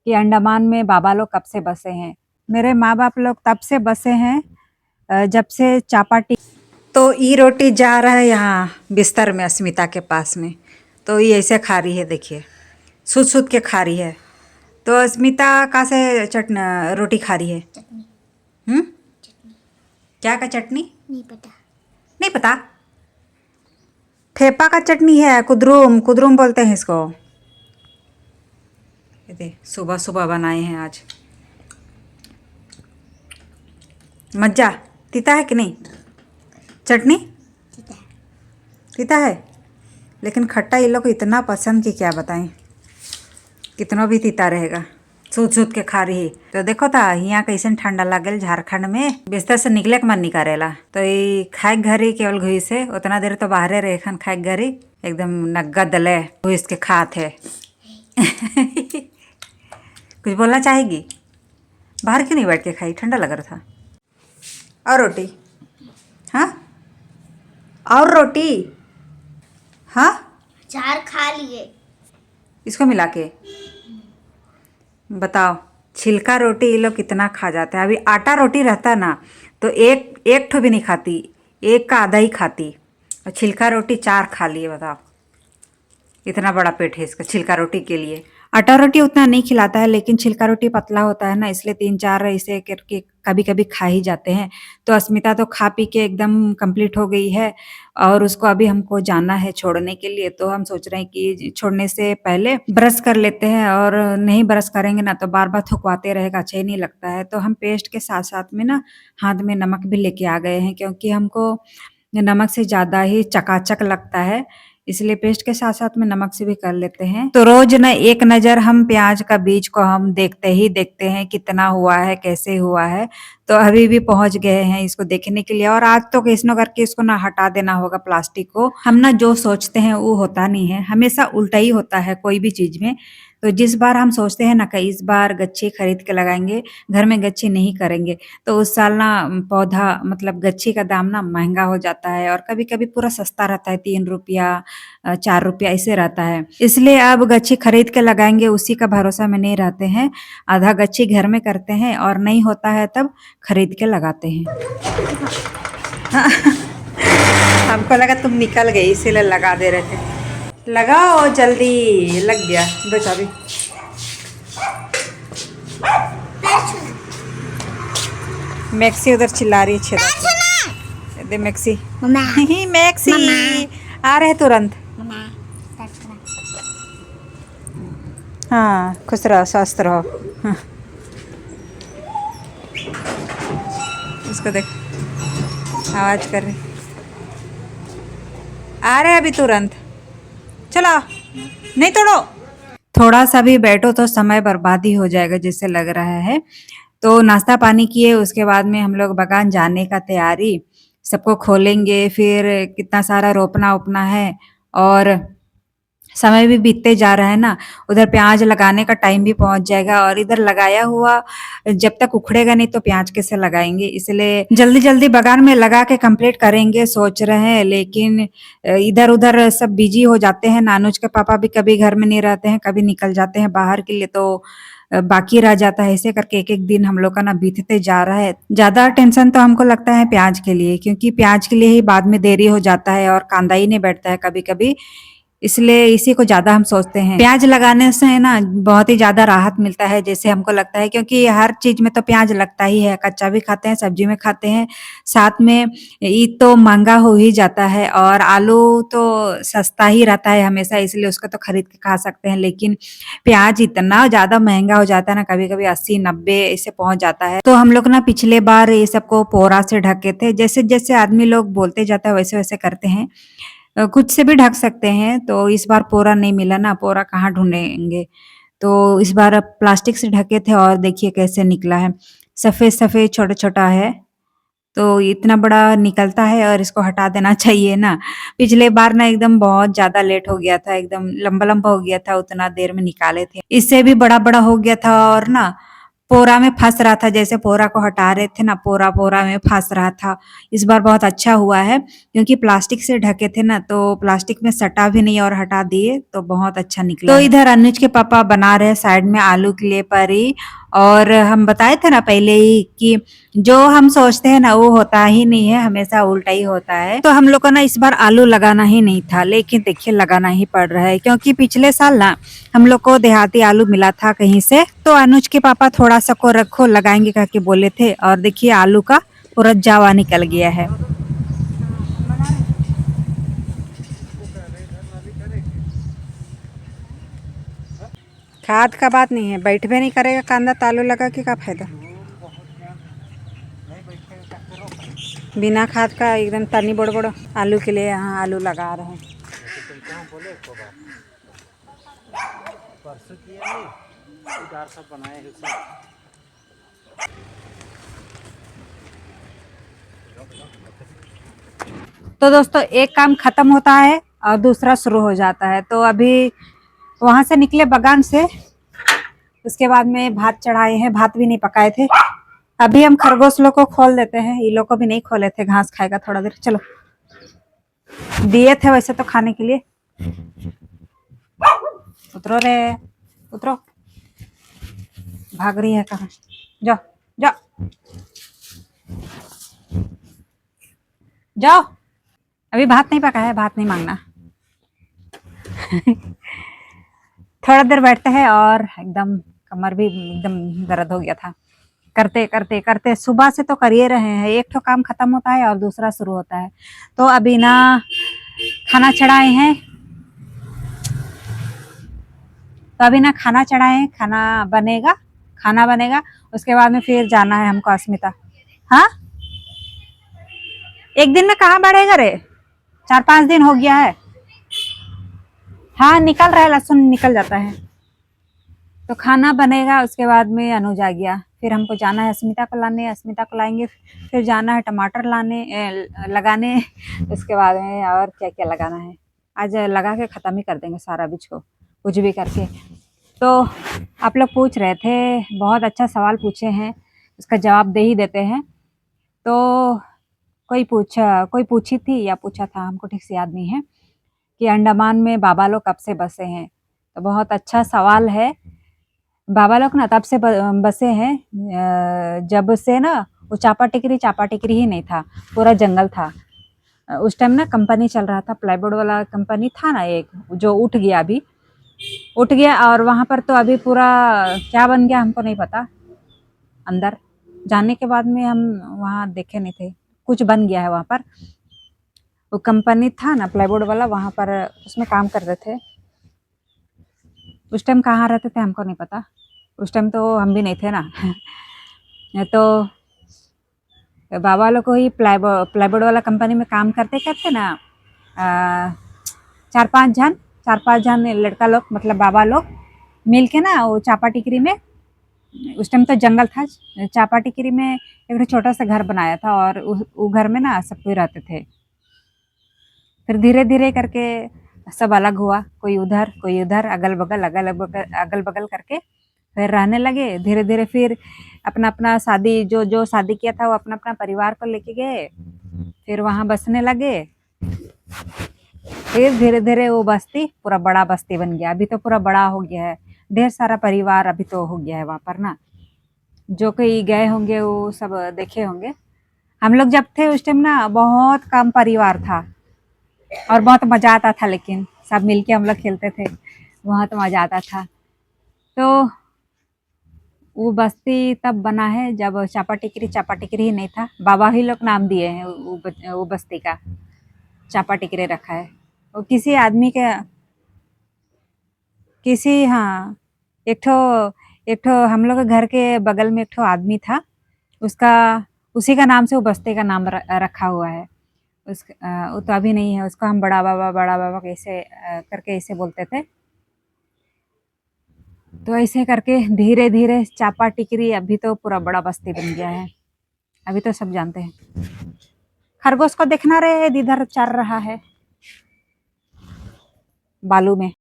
कि अंडमान में बाबा लोग कब से बसे हैं। मेरे माँ बाप लोग तब से बसे हैं जब से चापाटी। तो ये रोटी जा रहा है यहाँ बिस्तर में अस्मिता के पास में, तो ये ऐसे खा रही है, देखिए सूद सूद के खा रही है। तो अस्मिता कहाँ से रोटी खा रही है? हम्म, क्या का चटनी? नहीं पता। नहीं पता? ठेपा का चटनी है, कुदरूम कुदरूम बोलते हैं इसको। ये दे सुबह सुबह बनाए हैं आज। मज्जा तीता है कि नहीं? चटनी तीता है, लेकिन खट्टा ये लोग को इतना पसंद कि क्या बताएं, कितना भी तीता रहेगा। सूद सूद के खा रही। तो देखो था यहाँ कैसे ठंडा लागल झारखंड में, बिस्तर से निकले के मन नहीं करेला। तो ये खाए घरी केवल घुई से उतना देर तो बाहरे रहे खन खाए घरी एकदम नग्गा दले घुस के खात है। कुछ बोलना चाहेगी? बाहर क्यों नहीं बैठ के खाई? ठंडा लग रहा था। और रोटी? हाँ और रोटी? हाँ चार खा लिए। इसको मिला के बताओ, छिलका रोटी ये लोग कितना खा जाते हैं। अभी आटा रोटी रहता ना तो एक एक ठो भी नहीं खाती, एक का आधा ही खाती, और छिलका रोटी 4 खा लिए। बताओ इतना बड़ा पेट है इसका छिलका रोटी के लिए। आटा रोटी उतना नहीं खिलाता है, लेकिन छिलका रोटी पतला होता है ना, इसलिए 3-4 ऐसे करके कभी कभी खा ही जाते हैं। तो अस्मिता तो खा पी के एकदम कंप्लीट हो गई है, और उसको अभी हमको जाना है छोड़ने के लिए। तो हम सोच रहे हैं कि छोड़ने से पहले ब्रश कर लेते हैं, और नहीं ब्रश करेंगे ना तो बार बार थुकवाते रहेगा, अच्छा ही नहीं लगता है। तो हम पेस्ट के साथ साथ में ना हाथ में नमक भी लेके आ गए हैं, क्योंकि हमको नमक से ज़्यादा ही चकाचक लगता है, इसलिए पेस्ट के साथ साथ में नमक से भी कर लेते हैं। तो रोज न एक नज़र हम प्याज का बीज को हम देखते हैं कितना हुआ है, कैसे हुआ है। तो अभी भी पहुंच गए हैं इसको देखने के लिए, और आज तो कैसनो करके इसको ना हटा देना होगा प्लास्टिक को। हम ना जो सोचते हैं वो होता नहीं है, हमेशा उल्टा ही होता है कोई भी चीज़ में। तो जिस बार हम सोचते हैं ना कि इस बार गच्छी खरीद के लगाएंगे, घर में गच्छी नहीं करेंगे, तो उस साल ना पौधा मतलब गच्छी का दाम ना महंगा हो जाता है, और कभी कभी पूरा सस्ता रहता है, 3 रुपया 4 रुपया ऐसे रहता है। इसलिए अब गच्छी खरीद के लगाएंगे उसी का भरोसा में नहीं रहते हैं, आधा गच्छी घर में करते हैं, और नहीं होता है तब खरीद के लगाते हैं। हमको लगा तुम निकल गई इसीलिए लगा दे रहे थे। लगाओ जल्दी, लग गया। दो चाबी। मैक्सी उधर चिल्ला रही है, छेदा दे मैक्सी। मम्मा मैक्सी मम्मा। आ रहे तुरंत। मम्मा हाँ खुश रहो, स्वस्थ रहो। हाँ। उसको देख आवाज कर रही, आ रहे अभी तुरंत, चलो नहीं तोड़ो। थोड़ा सा भी बैठो तो समय बर्बादी हो जाएगा जैसे लग रहा है। तो नाश्ता पानी किए, उसके बाद में हम लोग बागान जाने का तैयारी, सबको खोलेंगे, फिर कितना सारा रोपना उपना है, और समय भी बीतते जा रहा है ना। उधर प्याज लगाने का टाइम भी पहुंच जाएगा, और इधर लगाया हुआ जब तक उखड़ेगा नहीं तो प्याज कैसे लगाएंगे, इसलिए जल्दी जल्दी बागान में लगा के कंप्लीट करेंगे सोच रहे हैं। लेकिन इधर उधर सब बिजी हो जाते हैं, नानुज के पापा भी कभी घर में नहीं रहते हैं, कभी निकल जाते हैं बाहर के लिए, तो बाकी रह जाता है। ऐसे करके एक एक दिन हम लोग का ना बीतते जा रहा है। ज्यादा टेंशन तो हमको लगता है प्याज के लिए, क्योंकि प्याज के लिए ही बाद में देरी हो जाता है, और कांदा ही नहीं बैठता है कभी कभी, इसलिए इसी को ज़्यादा हम सोचते हैं। प्याज लगाने से ना बहुत ही ज़्यादा राहत मिलता है जैसे हमको लगता है, क्योंकि हर चीज़ में तो प्याज लगता ही है, कच्चा भी खाते हैं, सब्जी में खाते हैं, साथ में ईद तो महंगा हो ही जाता है, और आलू तो सस्ता ही रहता है हमेशा, इसलिए उसको तो खरीद के खा सकते हैं। लेकिन प्याज इतना ज़्यादा महंगा हो जाता है ना, कभी कभी 80-90 ऐसे पहुंच जाता है। तो हम लोग ना पिछले बार ये सबको पोरा से ढके थे, जैसे जैसे आदमी लोग बोलते जाता है वैसे वैसे करते हैं, कुछ से भी ढक सकते हैं। तो इस बार पोरा नहीं मिला ना, पोरा कहाँ ढूंढेंगे, तो इस बार अब प्लास्टिक से ढके थे, और देखिए कैसे निकला है, सफेद सफेद छोटा छोटा है। तो इतना बड़ा निकलता है, और इसको हटा देना चाहिए ना। पिछले बार ना एकदम बहुत ज्यादा लेट हो गया था, एकदम लंबा लंबा हो गया था, उतना देर में निकाले थे, इससे भी बड़ा बड़ा हो गया था, और ना पोरा में फंस रहा था, जैसे पोरा को हटा रहे थे ना, पोरा पोरा में फंस रहा था। इस बार बहुत अच्छा हुआ है क्योंकि प्लास्टिक से ढके थे ना, तो प्लास्टिक में सटा भी नहीं और हटा दिए तो बहुत अच्छा निकला। तो इधर अनुज के पापा बना रहे साइड में आलू के लिए परी। और हम बताए थे ना पहले ही कि जो हम सोचते हैं ना वो होता ही नहीं है, हमेशा उल्टा ही होता है। तो हम लोग को ना इस बार आलू लगाना ही नहीं था, लेकिन देखिए लगाना ही पड़ रहा है क्योंकि पिछले साल ना हम लोग को देहाती आलू मिला था कहीं से। तो अनुज के पापा थोड़ा सा को रखो लगाएंगे करके बोले थे, और देखिए आलू का पूरा जावा निकल गया है। खाद का बात नहीं है, बैठबे नहीं करेगा कांदा तालू लगा के, क्या फायदा। बिना खाद का एकदम तनी बड़ बड़ आलू के लिए यहाँ आलू लगा रहे हैं। तो दोस्तों एक काम खत्म होता है और दूसरा शुरू हो जाता है। तो अभी वहां से निकले बगान से, उसके बाद में भात चढ़ाए हैं, भात भी नहीं पकाए थे। अभी हम खरगोश लोग को खोल देते हैं, ये लोग को भी नहीं खोले थे, घास खाएगा थोड़ा देर। चलो, दिए थे वैसे तो खाने के लिए। उतरो रे, उतरो, भाग रही है कहाँ, जाओ जाओ जाओ। अभी भात नहीं पका है, भात नहीं मांगना। थोड़ा देर बैठते हैं और एकदम कमर भी एकदम दर्द हो गया था। करते करते करते सुबह से तो कर ही रहे हैं, एक तो काम खत्म होता है और दूसरा शुरू होता है। तो अभी ना खाना चढ़ाए हैं, तो अभी ना खाना चढ़ाए, खाना बनेगा, खाना बनेगा, उसके बाद में फिर जाना है हमको अस्मिता। हाँ, एक दिन में कहाँ बढ़ेगा रे, 4-5 दिन हो गया है। हाँ निकल रहा है, लहसुन निकल जाता है। तो खाना बनेगा, उसके बाद में अनुज आ गया, फिर हमको जाना है अस्मिता को लाने, अस्मिता को लाएंगे, फिर जाना है टमाटर लाने लगाने, उसके बाद में और क्या क्या लगाना है। आज लगा के ख़त्म ही कर देंगे सारा बीज को, कुछ भी करके। तो आप लोग पूछ रहे थे, बहुत अच्छा सवाल पूछे हैं, उसका जवाब दे ही देते हैं। तो कोई पूछी थी या पूछा था, हमको ठीक से याद नहीं है, कि अंडमान में बाबा लोग कब से बसे हैं। तो बहुत अच्छा सवाल है। बाबा लोग ना तब से बसे हैं जब से ना वो चापा टिकरी ही नहीं था, पूरा जंगल था। उस टाइम ना कंपनी चल रहा था, प्लाईवुड वाला कंपनी था ना एक, जो उठ गया, अभी उठ गया। और वहाँ पर तो अभी पूरा क्या बन गया हमको नहीं पता, अंदर जाने के बाद में हम वहाँ देखे नहीं थे, कुछ बन गया है वहाँ पर। वो कंपनी था ना प्लाईवुड वाला, वहाँ पर उसमें काम करते थे। उस टाइम कहाँ रहते थे हमको नहीं पता, उस टाइम तो हम भी नहीं थे ना। तो बाबा लोग को ही प्लाईवुड वाला कंपनी में काम करते करते ना 4-5 जन लड़का लोग, मतलब बाबा लोग मिल के ना वो चापा टिकरी में, उस टाइम तो जंगल था, चापा टिकरी में एक छोटा सा घर बनाया था, और उस घर में ना सब कोई रहते थे। फिर धीरे धीरे करके सब अलग हुआ, कोई उधर, अगल बगल करके फिर रहने लगे धीरे धीरे। फिर अपना अपना शादी, जो शादी किया था वो अपना अपना परिवार को लेके गए, फिर वहाँ बसने लगे। फिर धीरे धीरे वो बस्ती पूरा बड़ा बस्ती बन गया, अभी तो पूरा बड़ा हो गया है, ढेर सारा परिवार अभी तो हो गया है वहाँ पर ना। जो कोई गए होंगे वो सब देखे होंगे। हम लोग जब थे उस टाइम ना बहुत कम परिवार था और बहुत मज़ा आता था, लेकिन सब मिलके हम लोग खेलते थे, बहुत मज़ा आता था। तो वो बस्ती तब बना है जब चापा टिकरी ही नहीं था, बाबा ही लोग नाम दिए हैं वो बस्ती का, चापा टिकरी रखा है। वो किसी आदमी के, हाँ, एक ठो हम लोग के घर के बगल में एक ठो आदमी था, उसका उसी का नाम से वो बस्ती का नाम रखा हुआ है। वो तो अभी नहीं है, उसको हम बड़ा बाबा कैसे करके ऐसे बोलते थे। तो ऐसे करके धीरे धीरे चापा टिकरी अभी तो पूरा बड़ा बस्ती बन गया है, अभी तो सब जानते हैं। खरगोश को देखना रे, इधर चर रहा है बालू में।